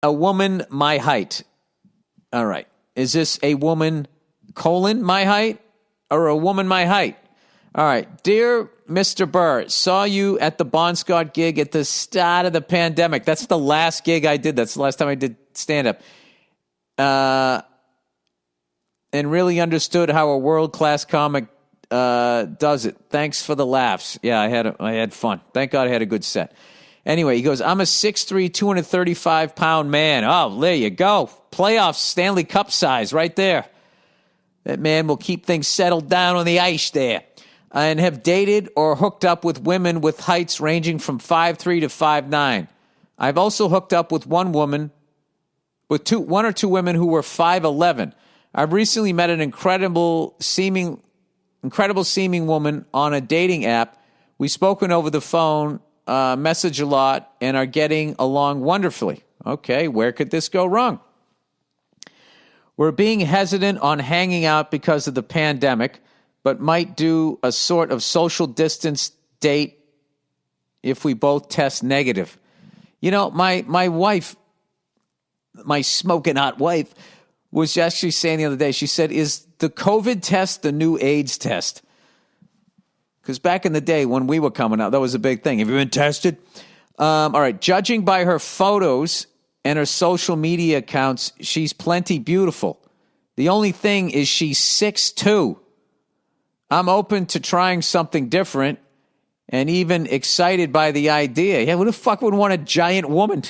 a woman my height. All right. Is this a woman, my height, or a woman my height? All right. Dear Mr. Burr, saw you at the Bon Scott gig at the start of the pandemic. That's the last gig I did. That's the last time I did stand-up. And really understood how a world-class comic does it. Thanks for the laughs. Yeah, I had fun. Thank God I had a good set. Anyway, he goes, I'm a 6'3", 235-pound man. Oh, there you go. Playoffs, Stanley Cup size right there. That man will keep things settled down on the ice there. And have dated or hooked up with women with heights ranging from 5'3" to 5'9". I've also hooked up with one or two women who were 5'11". I've recently met an incredible seeming woman on a dating app. We've spoken over the phone, message a lot, and are getting along wonderfully. Okay, where could this go wrong? We're being hesitant on hanging out because of the pandemic, but might do a sort of social distance date if we both test negative. You know, my wife, my smoking hot wife, was actually saying the other day, she said, is the COVID test the new AIDS test? Because back in the day when we were coming out, that was a big thing. Have you been tested? All right. Judging by her photos and her social media accounts, she's plenty beautiful. The only thing is she's 6'2". I'm open to trying something different and even excited by the idea. Yeah, who the fuck would want a giant woman?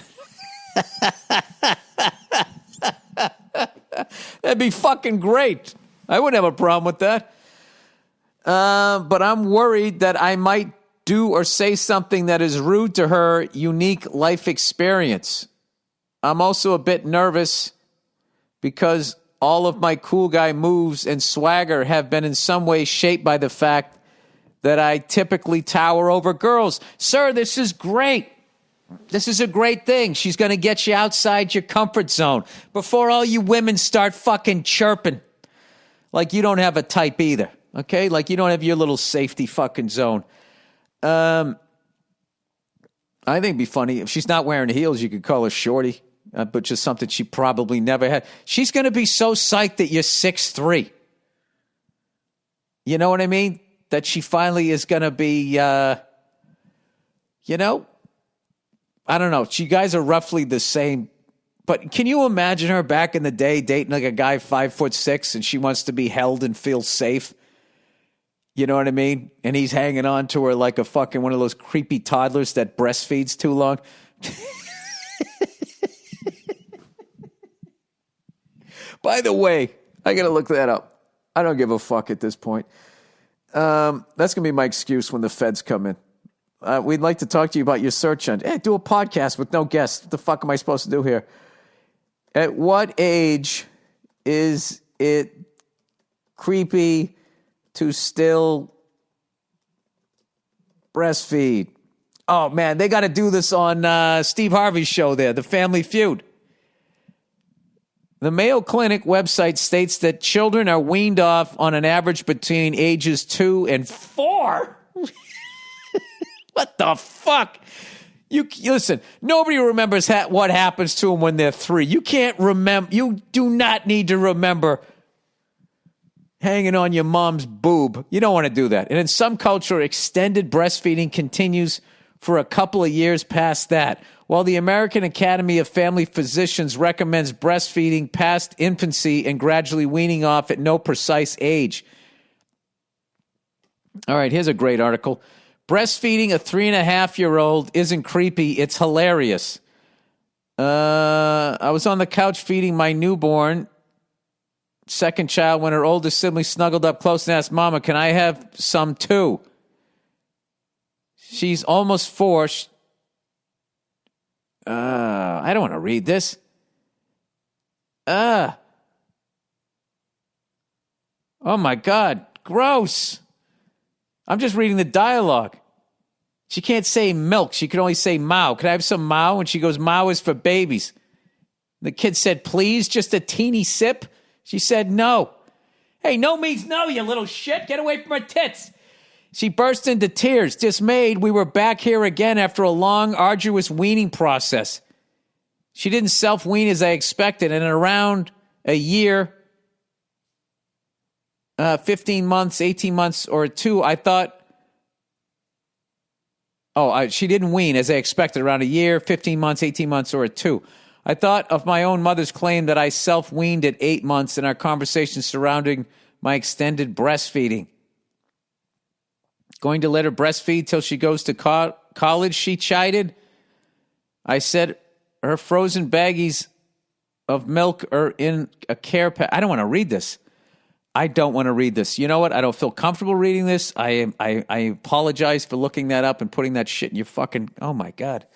That'd be fucking great. I wouldn't have a problem with that. But I'm worried that I might do or say something that is rude to her unique life experience. I'm also a bit nervous because all of my cool guy moves and swagger have been in some way shaped by the fact that I typically tower over girls. Sir, this is great. This is a great thing. She's going to get you outside your comfort zone before all you women start fucking chirping. Like you don't have a type either, okay? Like you don't have your little safety fucking zone. I think it'd be funny. If she's not wearing heels, you could call her shorty, but just something she probably never had. She's going to be so psyched that you're 6'3". You know what I mean? That she finally is going to be, I don't know. You guys are roughly the same. But can you imagine her back in the day dating like a guy 5'6" and she wants to be held and feel safe? You know what I mean? And he's hanging on to her like a fucking one of those creepy toddlers that breastfeeds too long. By the way, I got to look that up. I don't give a fuck at this point. That's going to be my excuse when the feds come in. We'd like to talk to you about your search engine. Hey, do a podcast with no guests. What the fuck am I supposed to do here? At what age is it creepy to still breastfeed? Oh, man, they got to do this on Steve Harvey's show there, The Family Feud. The Mayo Clinic website states that children are weaned off on an average between ages 2 and 4. What the fuck? You listen, nobody remembers what happens to them when they're 3. You can't remember. You do not need to remember hanging on your mom's boob. You don't want to do that. And in some culture, extended breastfeeding continues for a couple of years past that. While the American Academy of Family Physicians recommends breastfeeding past infancy and gradually weaning off at no precise age. All right, here's a great article. Breastfeeding a 3.5-year-old isn't creepy. It's hilarious. I was on the couch feeding my newborn second child when her oldest sibling snuggled up close and asked, Mama, can I have some too? She's almost 4. I don't want to read this. Oh my God. Gross. I'm just reading the dialogue. She can't say milk. She can only say Mao. Can I have some Mao? And she goes, Mao is for babies. The kid said, please, just a teeny sip. She said, no. Hey, no means no, you little shit. Get away from her tits. She burst into tears. Dismayed, we were back here again after a long, arduous weaning process. She didn't self-wean as I expected. And in around a year, 15 months, 18 months, or 2, I thought, she didn't wean as I expected. Around a year, 15 months, 18 months, or 2. I thought of my own mother's claim that I self-weaned at 8 months in our conversation surrounding my extended breastfeeding. Going to let her breastfeed till she goes to college, she chided. I said her frozen baggies of milk are in a care pack. I don't want to read this. I don't want to read this. You know what? I don't feel comfortable reading this. I apologize for looking that up and putting that shit in your fucking... Oh, my God.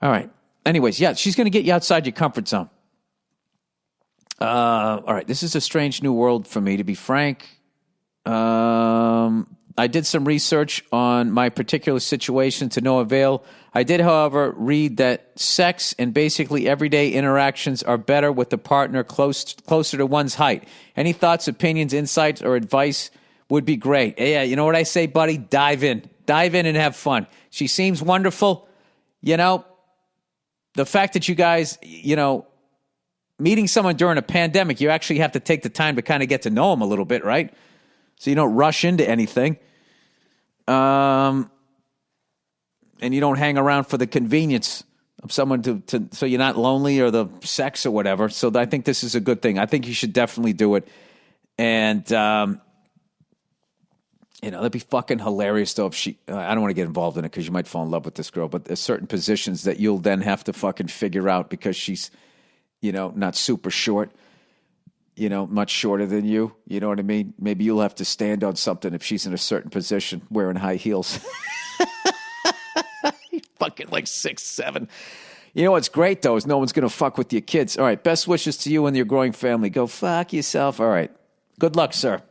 All right. Anyways, yeah, she's going to get you outside your comfort zone. All right. This is a strange new world for me, to be frank. I did some research on my particular situation to no avail. I did, however, read that sex and basically everyday interactions are better with the partner closer to one's height. Any thoughts, opinions, insights, or advice would be great. Yeah, you know what I say, buddy? Dive in. Dive in and have fun. She seems wonderful. You know, the fact that you guys, you know, meeting someone during a pandemic, you actually have to take the time to kind of get to know them a little bit, right? So you don't rush into anything. And you don't hang around for the convenience of someone to so you're not lonely or the sex or whatever. So I think this is a good thing. I think you should definitely do it. And, you know, that'd be fucking hilarious, though, if she... I don't want to get involved in it because you might fall in love with this girl, but there's certain positions that you'll then have to fucking figure out because she's, you know, not super short. You know, much shorter than you. You know what I mean? Maybe you'll have to stand on something if she's in a certain position wearing high heels. Fucking like 6'7". You know what's great, though, is no one's going to fuck with your kids. All right, best wishes to you and your growing family. Go fuck yourself. All right. Good luck, sir.